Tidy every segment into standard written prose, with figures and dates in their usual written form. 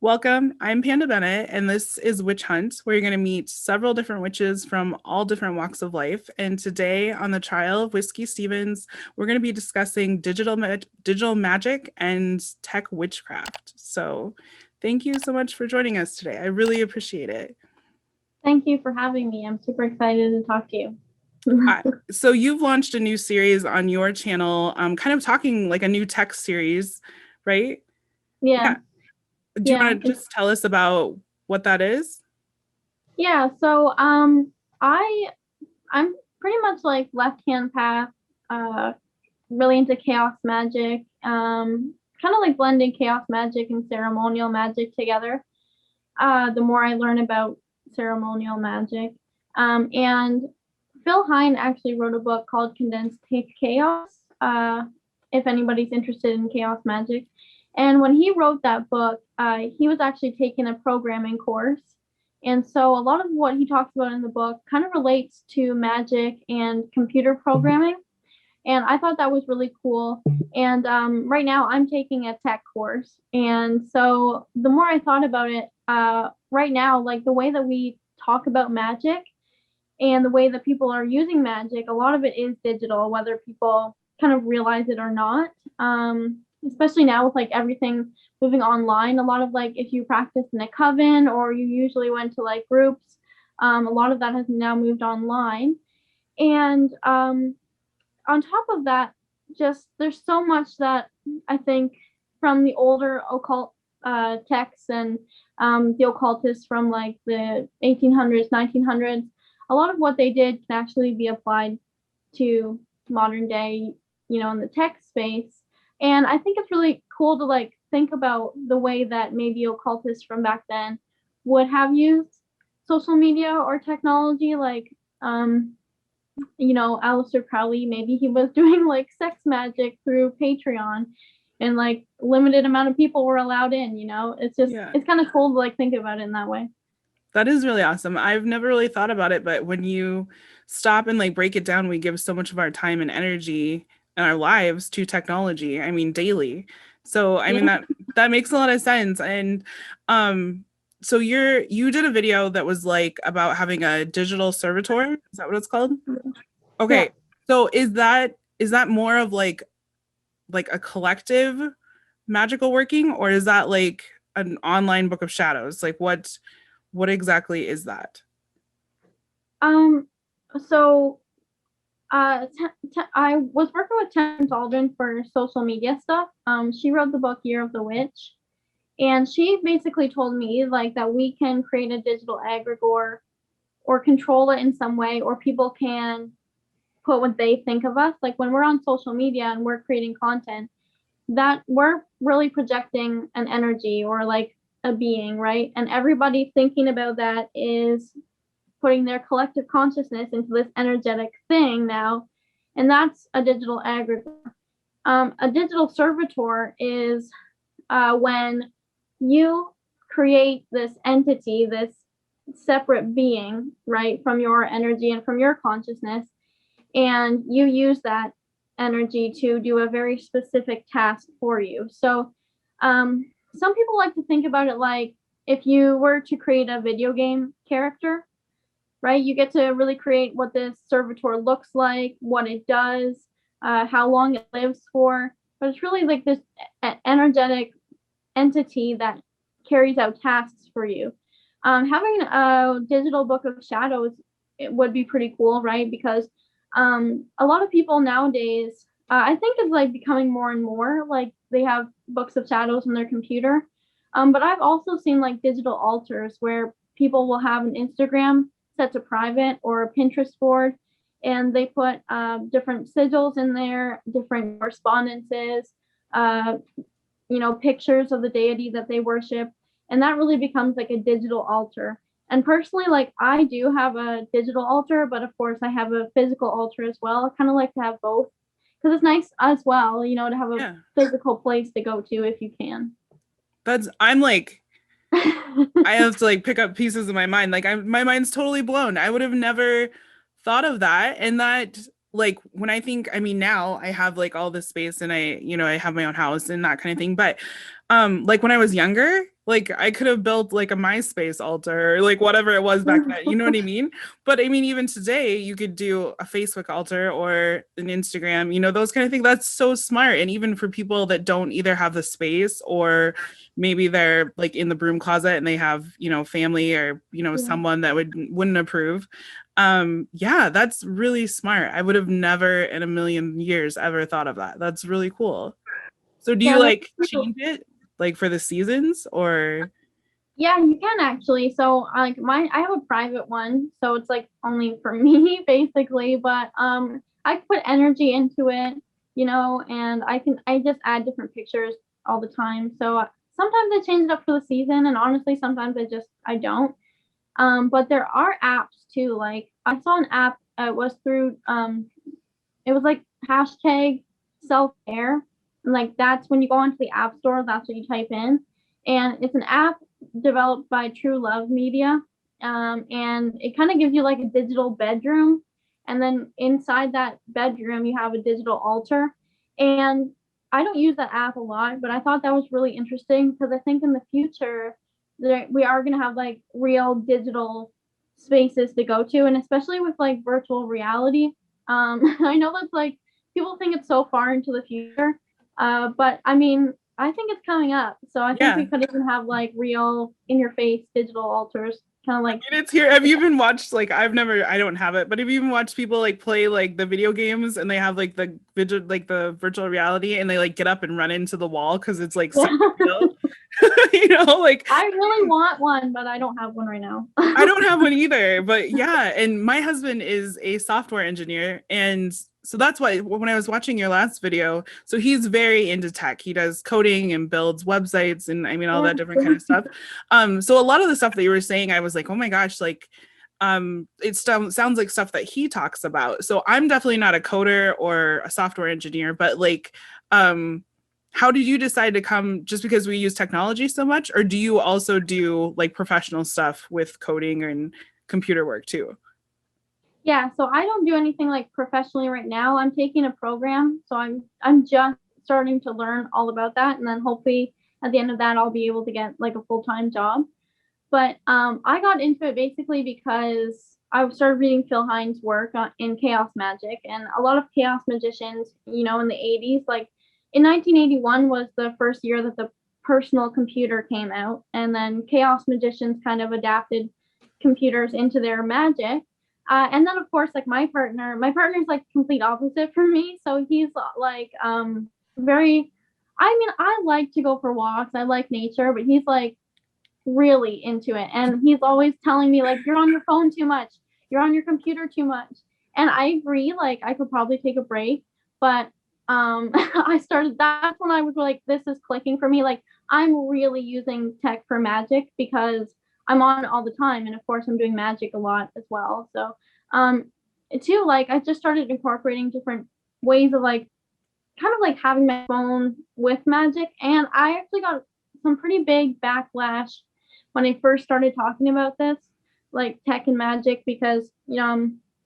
Welcome. I'm Panda Bennett, and this is Witch Hunt, where you're going to meet several different witches from all different walks of life. And today on the Trial of Whiskey Stevens, we're going to be discussing digital magic and tech witchcraft. So, thank you so much for joining us today. I really appreciate it. Thank you for having me. I'm super excited to talk to you. So you've launched a new series on your channel, kind of talking like a new tech series, right? Yeah. Do you want to just tell us about what that is? Yeah. So I'm pretty much like left-hand path, really into chaos magic, kind of like blending chaos magic and ceremonial magic together. The more I learn about ceremonial magic, and Phil Hine actually wrote a book called Condensed Chaos. If anybody's interested in chaos magic. And when he wrote that book, he was actually taking a programming course. And so a lot of what he talks about in the book kind of relates to magic and computer programming. And I thought that was really cool. And right now I'm taking a tech course. And so the more I thought about it, right now, like the way that we talk about magic and the way that people are using magic, a lot of it is digital, whether people kind of realize it or not. Especially now with like everything moving online, a lot of like if you practice in a coven or you usually went to like groups, a lot of that has now moved online. And on top of that, just there's so much that I think from the older occult texts and the occultists from like the 1800s, 1900s, a lot of what they did can actually be applied to modern day, in the tech space. And I think it's really cool to like think about the way that maybe occultists from back then would have used social media or technology, like Aleister Crowley, maybe he was doing like sex magic through Patreon and like limited amount of people were allowed in, it's just It's kind of cool to like think about it in that way. That is really awesome. I've never really thought about it, but when you stop and like break it down, we give so much of our time and energy and our lives to technology. I mean, daily. So I mean that makes a lot of sense. And so you did a video that was like about having a digital servitor. Is that what it's called? Okay. Yeah. So is that more of like a collective magical working, or is that like an online book of shadows? Like what exactly is that? So I was working with Temp Aldrin for social media stuff. She wrote the book Year of the Witch, and she basically told me like that we can create a digital egregore or control it in some way, or people can put what they think of us. Like when we're on social media and we're creating content, that we're really projecting an energy or like a being, right? And everybody thinking about that is putting their collective consciousness into this energetic thing now, and that's a digital egregore. A digital servitor is when you create this entity, this separate being, right, from your energy and from your consciousness, and you use that energy to do a very specific task for you. So some people like to think about it like if you were to create a video game character, right? You get to really create what this servitor looks like, what it does, how long it lives for. But it's really like this energetic entity that carries out tasks for you. Having a digital book of shadows, it would be pretty cool, right? Because a lot of people nowadays, I think it's like becoming more and more like they have books of shadows on their computer. But I've also seen like digital altars where people will have an Instagram set to private or a Pinterest board, and they put different sigils in there, different correspondences, pictures of the deity that they worship, and that really becomes like a digital altar. And personally, like I do have a digital altar, but of course I have a physical altar as well. I kind of like to have both because it's nice as well, to have a physical place to go to if you can. I'm like, I have to like pick up pieces of my mind. Like my mind's totally blown. I would have never thought of that. And that like when I think, I mean, now I have like all this space and I have my own house and that kind of thing. But like when I was younger, Like I could have built like a MySpace altar or like whatever it was back then. You know what I mean? But I mean, even today, you could do a Facebook altar or an Instagram, you know, those kind of things. That's so smart. And even for people that don't either have the space or maybe they're like in the broom closet and they have, you know, family or, you know, Yeah. someone that wouldn't approve. Yeah, that's really smart. I would have never in a million years ever thought of that. That's really cool. So do you Yeah, like that's change it like for the seasons or Yeah, you can actually. So like I have a private one, so it's like only for me basically, but I put energy into it, and I just add different pictures all the time. So sometimes I change it up for the season, and honestly sometimes I don't. But there are apps too. Like I saw an app, it was like hashtag self-care, and like that's when you go onto the app store, that's what you type in, and it's an app developed by True Love Media, and it kind of gives you like a digital bedroom, and then inside that bedroom you have a digital altar. And I don't use that app a lot, but I thought that was really interesting because I think in the future we are going to have like real digital spaces to go to, and especially with like virtual reality. I know that's like people think it's so far into the future, but I mean, I think it's coming up. So I think yeah. we could even have like real in your face digital altars, kind of like. And it's here. Have you even watched like I don't have it, but have you even watched people like play like the video games and they have like the virtual reality and they like get up and run into the wall because it's like so real? You know, like I really want one, but I don't have one right now. I don't have one either, but yeah. And my husband is a software engineer. And so that's why when I was watching your last video, so he's very into tech. He does coding and builds websites and I mean all that different kind of stuff. So a lot of the stuff that you were saying, I was like, oh my gosh, like it sounds like stuff that he talks about. So I'm definitely not a coder or a software engineer, but like how did you decide to come just because we use technology so much, or do you also do like professional stuff with coding and computer work too? Yeah, so I don't do anything like professionally right now. I'm taking a program, so I'm just starting to learn all about that, and then hopefully at the end of that I'll be able to get like a full-time job. But I got into it basically because I started reading Phil Hines' work in Chaos Magic, and a lot of chaos magicians, in the 80s, like in 1981 was the first year that the personal computer came out, and then chaos magicians kind of adapted computers into their magic. And then of course, like my partner's like complete opposite from me, so he's like very. I mean, I like to go for walks. I like nature, but he's like really into it, and he's always telling me like, you're on your phone too much, you're on your computer too much. And I agree, like I could probably take a break, but that's when I was like, this is clicking for me, like I'm really using tech for magic because I'm on all the time, and of course I'm doing magic a lot as well. So too, like I just started incorporating different ways of like kind of like having my phone with magic, and I actually got some pretty big backlash when I first started talking about this, like tech and magic, because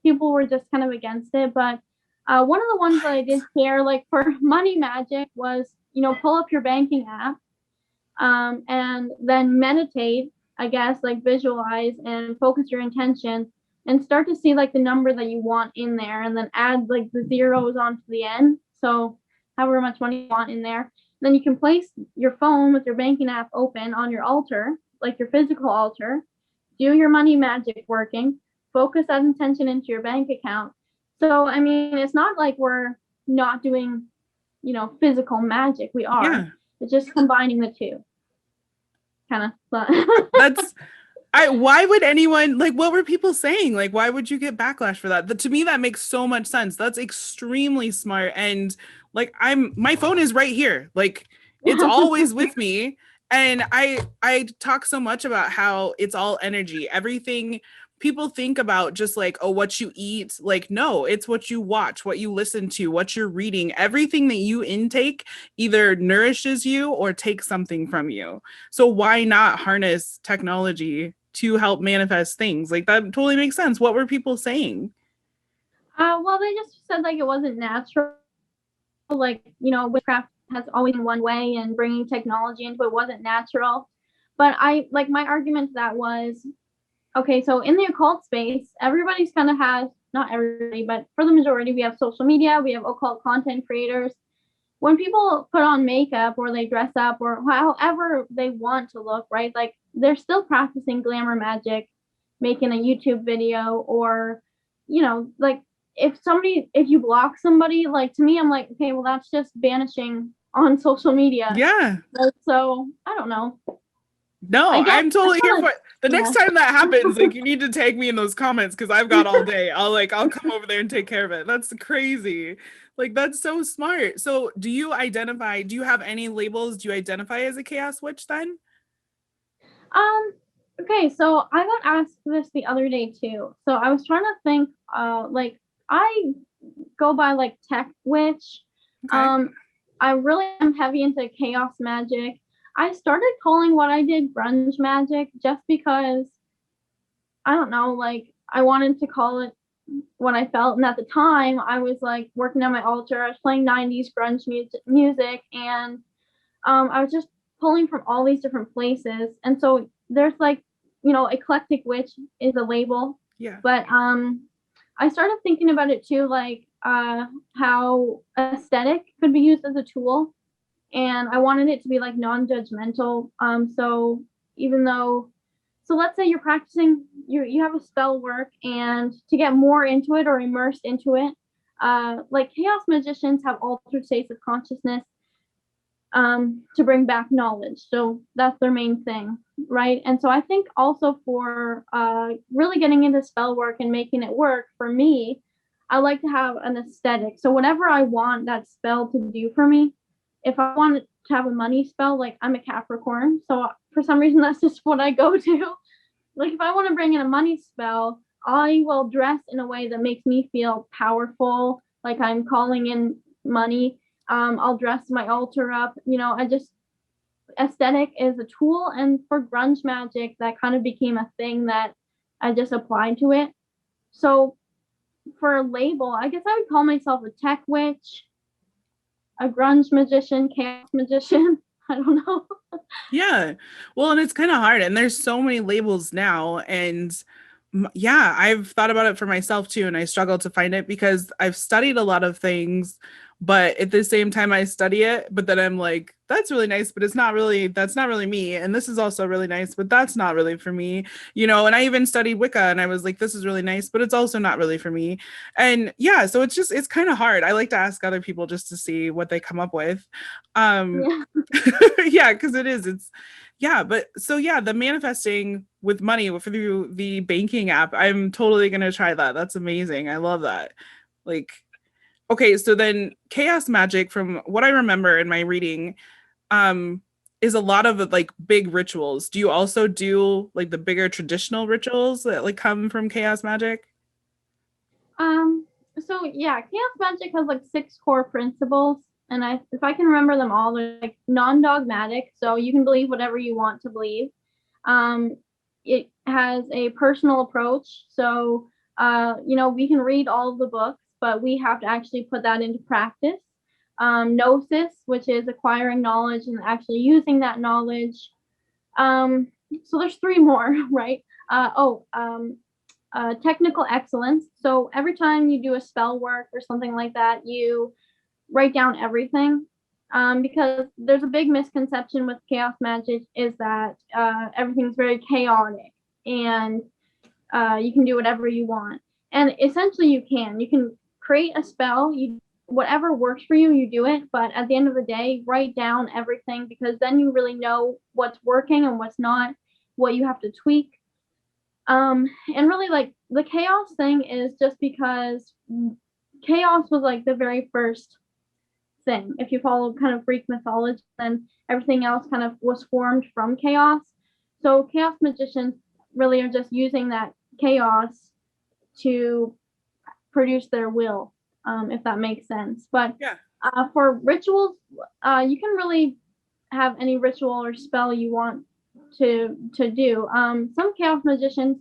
people were just kind of against it. But one of the ones that I did share, like for money magic, was pull up your banking app, and then meditate. I guess like visualize and focus your intention, and start to see like the number that you want in there, and then add like the zeros onto the end. So however much money you want in there. Then you can place your phone with your banking app open on your altar, like your physical altar, do your money magic working, focus that intention into your bank account. So, I mean, it's not like we're not doing, physical magic. We are. Yeah. It's just combining the two. Kind of. That's why would anyone like what were people saying? Like why would you get backlash for that? To me that makes so much sense. That's extremely smart and like my phone is right here. Like it's always with me and I talk so much about how it's all energy. Everything people think about just like oh what you eat, like no, it's what you watch, what you listen to, what you're reading. Everything that you intake either nourishes you or takes something from you. So why not harness technology to help manifest things? Like that totally makes sense. What were people saying? Well, they just said like it wasn't natural. Like witchcraft has always been one way, and bringing technology into it wasn't natural. But my argument to that was, okay, so in the occult space, everybody's kind of has, not everybody, but for the majority, we have social media, we have occult content creators. When people put on makeup or they dress up or however they want to look, right? Like they're still practicing glamour magic, making a YouTube video, or, like if you block somebody, like to me, I'm like, okay, well, that's just banishing on social media. Yeah. So I don't know. No, I'm totally here for it. The yeah. next time that happens, like you need to tag me in those comments because I've got all day. I'll come over there and take care of it. That's crazy. Like that's so smart. So do you have any labels? Do you identify as a chaos witch then? Okay, so I got asked this the other day too. So I was trying to think, like I go by like Tech Witch. Okay. I really am heavy into chaos magic. I started calling what I did grunge magic just because I don't know, like I wanted to call it what I felt. And at the time, I was like working on my altar. I was playing 90s grunge music, and I was just pulling from all these different places. And so there's like, eclectic witch is a label. Yeah. But I started thinking about it too, like how aesthetic could be used as a tool. And I wanted it to be like non-judgmental. So even though, so let's say you're practicing, you have a spell work, and to get more into it or immersed into it, like chaos magicians have altered states of consciousness to bring back knowledge. So that's their main thing, right? And so I think also for really getting into spell work and making it work for me, I like to have an aesthetic. So whatever I want that spell to do for me, if I want to have a money spell, like I'm a Capricorn, so for some reason that's just what I go to. Like if I want to bring in a money spell, I will dress in a way that makes me feel powerful, like I'm calling in money. I'll dress my altar up. Aesthetic is a tool, and for grunge magic, that kind of became a thing that I just applied to it. So for a label, I guess I would call myself a tech witch, a grunge magician, chaos magician. I don't know. Yeah. Well, and it's kind of hard, and there's so many labels now, and yeah, I've thought about it for myself too, and I struggle to find it because I've studied a lot of things, but at the same time I study it, but then I'm like, that's really nice, but that's not really me. And this is also really nice, but that's not really for me, and I even studied Wicca and I was like, this is really nice, but it's also not really for me. And yeah, so it's kind of hard. I like to ask other people just to see what they come up with. Yeah. Yeah, because it's yeah, but so yeah, the manifesting with money through the banking app, I'm totally gonna try that. That's amazing. I love that. Like, okay, so then chaos magic, from what I remember in my reading, is a lot of like big rituals. Do you also do like the bigger traditional rituals that like come from chaos magic? So yeah, chaos magic has like 6 core principles, and if I can remember them all, they're like non-dogmatic, so you can believe whatever you want to believe. It has a personal approach, so we can read all of the books, but we have to actually put that into practice. Gnosis, which is acquiring knowledge and actually using that knowledge. So there's 3 more, right? Technical excellence. So every time you do a spell work or something like that, you write down everything. Because there's a big misconception with chaos magic is that everything's very chaotic and you can do whatever you want. And essentially you can create a spell, whatever works for you, you do it. But at the end of the day, write down everything, because then you really know what's working and what's not, what you have to tweak. And really, like, the chaos thing is just because chaos was like the very first thing. If you follow kind of Greek mythology, then everything else kind of was formed from chaos. So chaos magicians really are just using that chaos to produce their will, if that makes sense. But Yeah. for rituals, you can really have any ritual or spell you want to do. Some chaos magicians,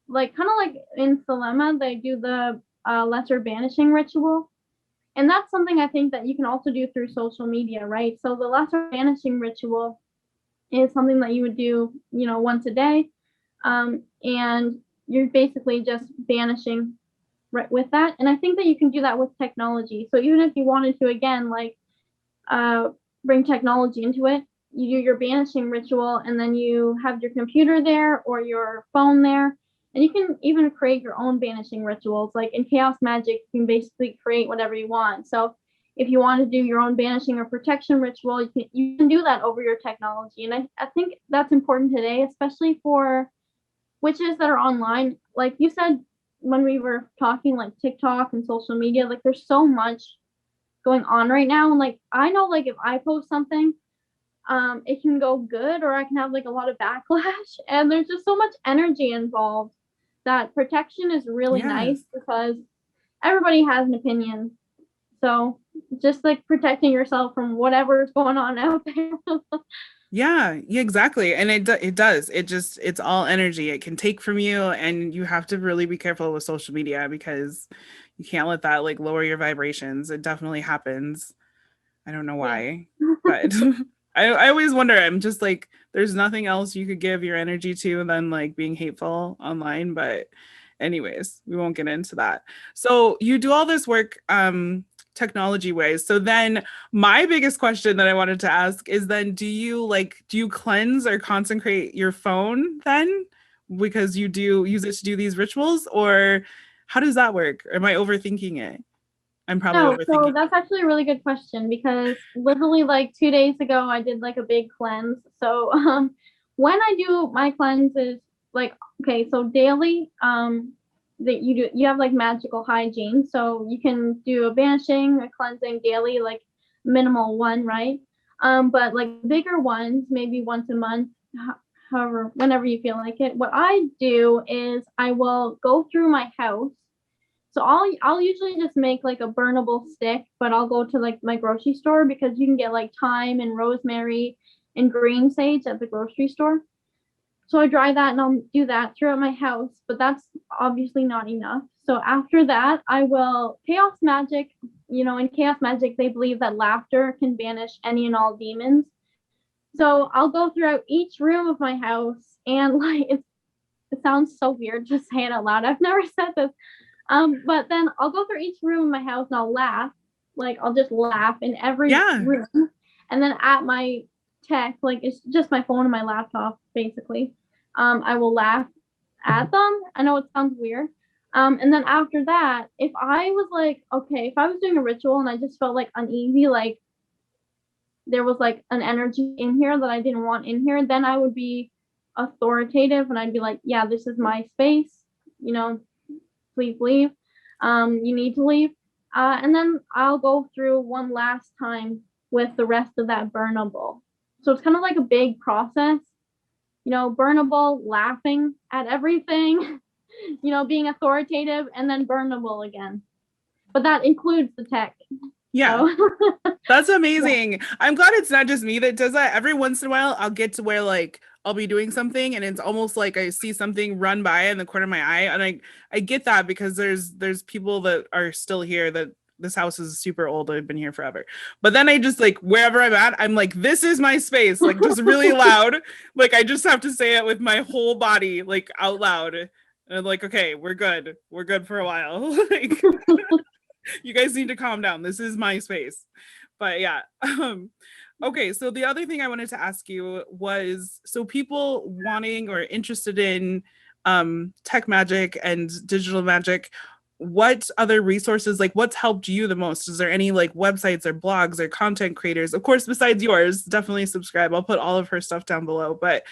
like kind of like in Thelema, they do the lesser banishing ritual, and that's something I think that you can also do through social media, right? So the lesser banishing ritual is something that you would do, once a day. And you're basically just banishing right with that. And I think that you can do that with technology. So even if you wanted to, again, like bring technology into it, you do your banishing ritual, and then you have your computer there or your phone there. And you can even create your own banishing rituals. Like in Chaos Magic, you can basically create whatever you want. So if you want to do your own banishing or protection ritual, you can do that over your technology. And I think that's important today, especially for witches that are online. Like you said, when we were talking, like TikTok and social media, like there's so much going on right now. And like, I know, like if I post something, it can go good or I can have like a lot of backlash. And there's just so much energy involved that protection is really nice Yes. because everybody has an opinion. So just like protecting yourself from whatever's going on out there. Yeah, exactly. And it does. It's all energy. It can take from you, and you have to really be careful with social media because you can't let that like lower your vibrations. It definitely happens. I don't know Yeah. why, but I always wonder. I'm just like, there's nothing else you could give your energy to than like being hateful online. But anyways, we won't get into that. So you do all this work technology ways. So then my biggest question that I wanted to ask is then do you cleanse or consecrate your phone then? Because you do use it to do these rituals, or how does that work? Am I overthinking it? I'm probably No, so overthinking. that's actually a really good question because literally like 2 days ago I did like a big cleanse. So when I do my cleanses, like okay, so daily, that you have like magical hygiene. So you can do a banishing, a cleansing daily, like minimal one, right? But like bigger ones, maybe once a month, however, whenever you feel like it. What I do is I will go through my house. So I'll usually just make like a burnable stick, but I'll go to like my grocery store because you can get like thyme and rosemary and green sage at the grocery store. So I dry that and I'll do that throughout my house, but that's obviously not enough. So after that, I will Chaos Magic. In Chaos Magic, they believe that laughter can banish any and all demons. So I'll go throughout each room of my house and like it sounds so weird to say it out loud. I've never said this. But then I'll go through each room in my house and I'll laugh. Like I'll just laugh in every Yeah. room. And then at my tech, like it's just my phone and my laptop, basically. I will laugh at them. I know it sounds weird. And then after that, if I was like, okay, if I was doing a ritual and I just felt like uneasy, like there was like an energy in here that I didn't want in here, then I would be authoritative and I'd be like, yeah, this is my space, please leave. You need to leave. And then I'll go through one last time with the rest of that burnable. So it's kind of like a big process, burnable, laughing at everything, being authoritative, and then burnable again. But that includes the tech. Yeah. So. That's amazing. I'm glad it's not just me that does that. Every once in a while, I'll get to where like I'll be doing something and it's almost like I see something run by in the corner of my eye. And I get that because there's people that are still here that this house is super old. I've been here forever. But then I just like wherever I'm at, I'm like, this is my space, like just really loud. Like I just have to say it with my whole body, like out loud. And I'm like, okay, we're good. We're good for a while. Like you guys need to calm down. This is my space. But yeah. Okay, so the other thing I wanted to ask you was, so people wanting or interested in tech magic and digital magic, what other resources, like what's helped you the most? Is there any like websites or blogs or content creators? Of course, besides yours, definitely subscribe. I'll put all of her stuff down below. But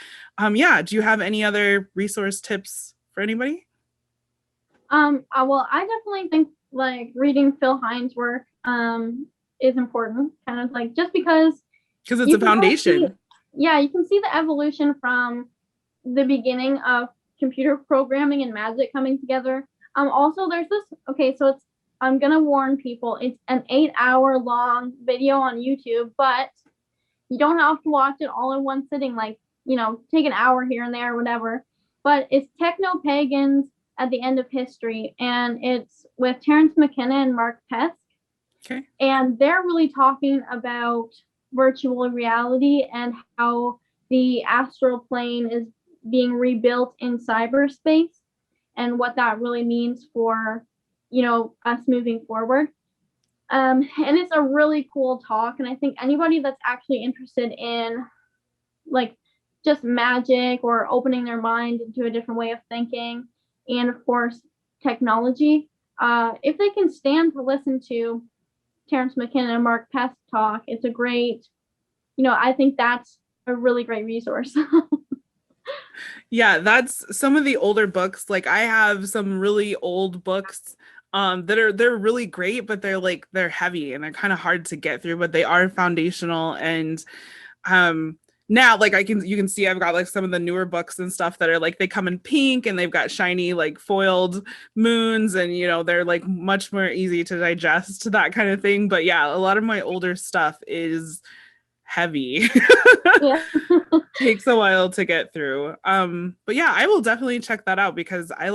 yeah, do you have any other resource tips for anybody? Well, I definitely think like reading Phil Hines' work is important, kind of like just because Because it's you a can kind of see, foundation. yeah, you can see the evolution from the beginning of computer programming and magic coming together. Also there's this, okay, so I'm gonna warn people, it's an 8-hour long video on YouTube, but you don't have to watch it all in one sitting, like, take an hour here and there, whatever. But it's Techno Pagans at the End of History, and it's with Terrence McKenna and Mark Pesk. Okay. And they're really talking about virtual reality and how the astral plane is being rebuilt in cyberspace and what that really means for, us moving forward. And it's a really cool talk. And I think anybody that's actually interested in like just magic or opening their mind into a different way of thinking, and of course, technology, if they can stand to listen to Terrence McKenna and Mark Pest talk, it's a great, I think that's a really great resource. Yeah, that's some of the older books. Like I have some really old books they're really great, but they're heavy and they're kind of hard to get through, but they are foundational. And um now like you can see I've got like some of the newer books and stuff that are like they come in pink and they've got shiny like foiled moons, and they're like much more easy to digest, that kind of thing. But yeah, a lot of my older stuff is heavy. Yeah. Takes a while to get through. But yeah, I will definitely check that out because I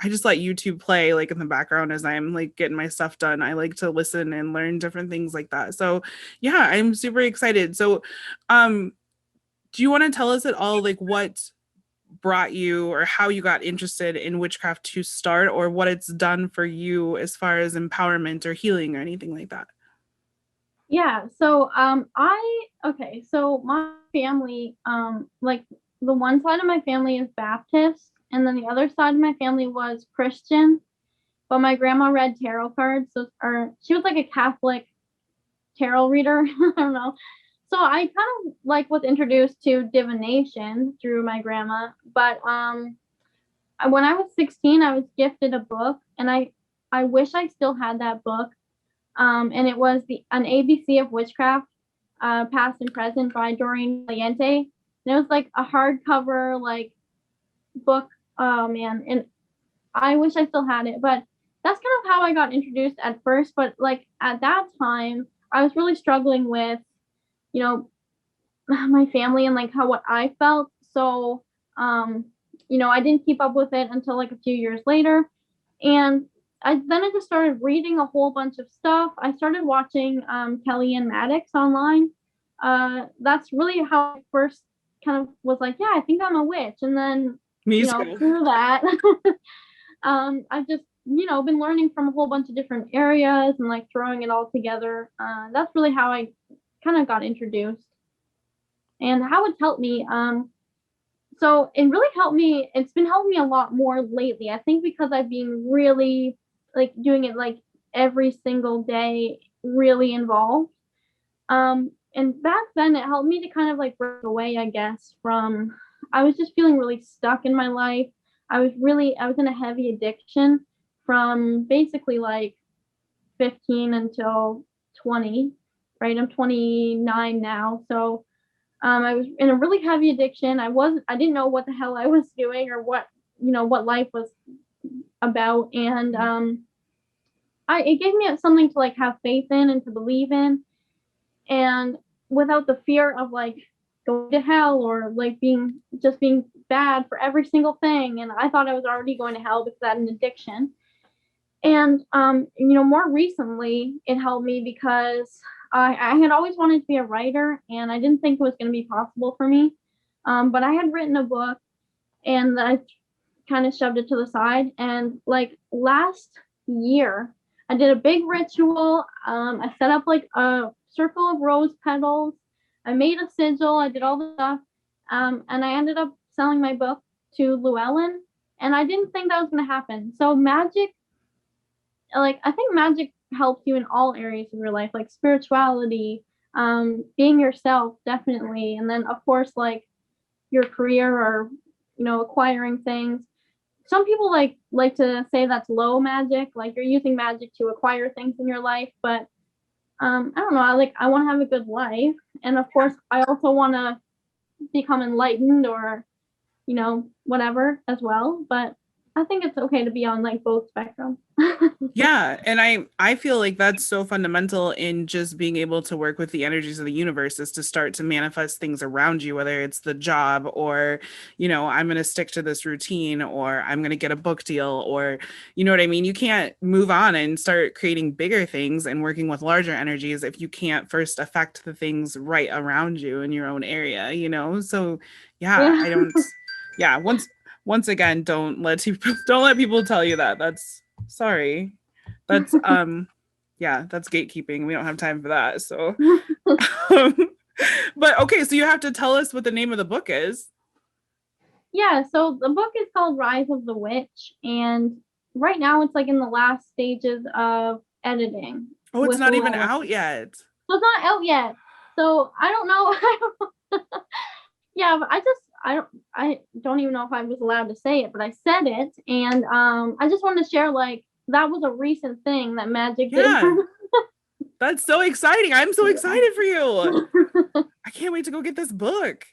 just let YouTube play like in the background as I'm like getting my stuff done. I like to listen and learn different things like that. So yeah, I'm super excited. So um do you want to tell us at all like what brought you or how you got interested in witchcraft to start, or what it's done for you as far as empowerment or healing or anything like that? Yeah, so so my family, like the one side of my family is Baptist, and then the other side of my family was Christian. But my grandma read tarot cards, or she was like a Catholic tarot reader. I don't know. So I kind of like was introduced to divination through my grandma. But when I was 16, I was gifted a book, and I wish I still had that book. And it was an ABC of Witchcraft, Past and Present by Doreen Valiente. And it was like a hardcover like book. Oh man, and I wish I still had it, but that's kind of how I got introduced at first. But like at that time, I was really struggling with, you know, my family and like what I felt. So, I didn't keep up with it until like a few years later. And I just started reading a whole bunch of stuff. I started watching Kelly and Maddox online. That's really how I first kind of was like, yeah, I think I'm a witch. And then, Me too. through that, I've just, been learning from a whole bunch of different areas and like throwing it all together. That's really how I kind of got introduced. And how it's helped me. So it really helped me. It's been helping me a lot more lately. I think because I've been really like doing it like every single day, really involved. And back then it helped me to kind of like break away, I guess, from I was just feeling really stuck in my life. I was in a heavy addiction from basically like 15 until 20, right? I'm 29 now. So I was in a really heavy addiction. I didn't know what the hell I was doing or what life was about. And it gave me something to like have faith in and to believe in, and without the fear of like going to hell or like being bad for every single thing. And I thought I was already going to hell because I had an addiction. And more recently it helped me because I had always wanted to be a writer, and I didn't think it was going to be possible for me. But I had written a book, and I kind of shoved it to the side. And like last year, I did a big ritual. I set up like a circle of rose petals. I made a sigil. I did all the stuff. And I ended up selling my book to Llewellyn. And I didn't think that was going to happen. So magic, like I think magic helps you in all areas of your life, like spirituality, being yourself, definitely. And then of course, like your career or, acquiring things. Some people like to say that's low magic, like you're using magic to acquire things in your life. But I don't know. I want to have a good life, and of course, I also want to become enlightened or, whatever as well. But I think it's okay to be on like both spectrum. Yeah, and I feel like that's so fundamental in just being able to work with the energies of the universe is to start to manifest things around you, whether it's the job or, I'm going to stick to this routine or I'm going to get a book deal or, you know what I mean? You can't move on and start creating bigger things and working with larger energies if you can't first affect the things right around you in your own area. So yeah, Yeah. I don't, yeah, once again, don't let people tell you that. That's sorry. That's yeah, that's gatekeeping. We don't have time for that. So um, but okay, so you have to tell us what the name of the book is. Yeah, so the book is called Rise of the Witch, and right now it's like in the last stages of editing Oh, it's with not even Lilith. out yet. So it's not out yet. So I don't know. Yeah, but I don't even know if I was allowed to say it, but I said it, and I just wanted to share like that was a recent thing that Magic did for Yeah. me. That's so exciting. I'm so excited for you. I can't wait to go get this book.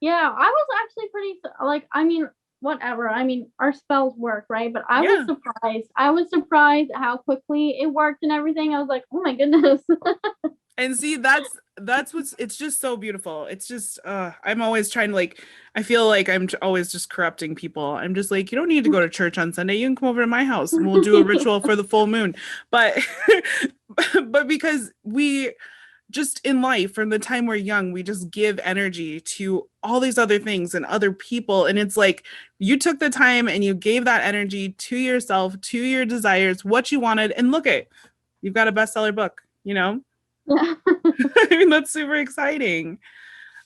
Yeah, I was actually pretty like I mean whatever. I mean our spells work, right? But I was Yeah. surprised. I was surprised at how quickly it worked and everything. I was like, "Oh my goodness." And see, that's what's it's just so beautiful. It's just I'm always trying to like I feel like I'm always just corrupting people. I'm just like, you don't need to go to church on Sunday. You can come over to my house and we'll do a ritual for the full moon. But but because we just in life from the time we're young, we just give energy to all these other things and other people. And it's like you took the time and you gave that energy to yourself, to your desires, what you wanted, and look at you've got a bestseller book. Yeah. I mean, that's super exciting.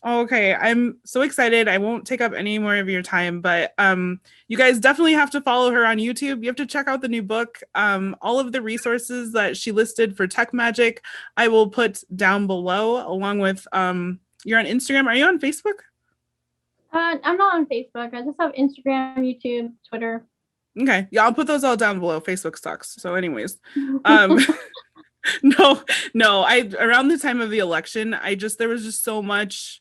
Okay, I'm so excited. I won't take up any more of your time, but you guys definitely have to follow her on YouTube. You have to check out the new book. All of the resources that she listed for Tech Magick, I will put down below, along with you're on Instagram. Are you on Facebook? I'm not on Facebook. I just have Instagram, YouTube, Twitter. Okay, yeah, I'll put those all down below. Facebook sucks. So, anyways, um, no, no. I around the time of the election, there was just so much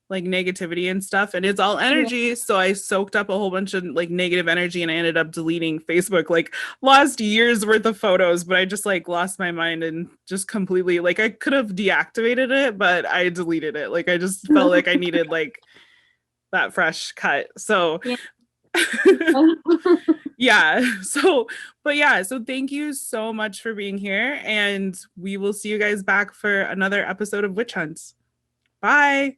like negativity and stuff, and it's all Yeah. energy, so I soaked up a whole bunch of like negative energy and I ended up deleting Facebook, like lost years worth of photos, but I just like lost my mind and just completely like I could have deactivated it, but I deleted it. Like I just felt like I needed like that fresh cut. So Yeah. yeah. So thank you so much for being here, and we will see you guys back for another episode of Witch Hunts. Bye.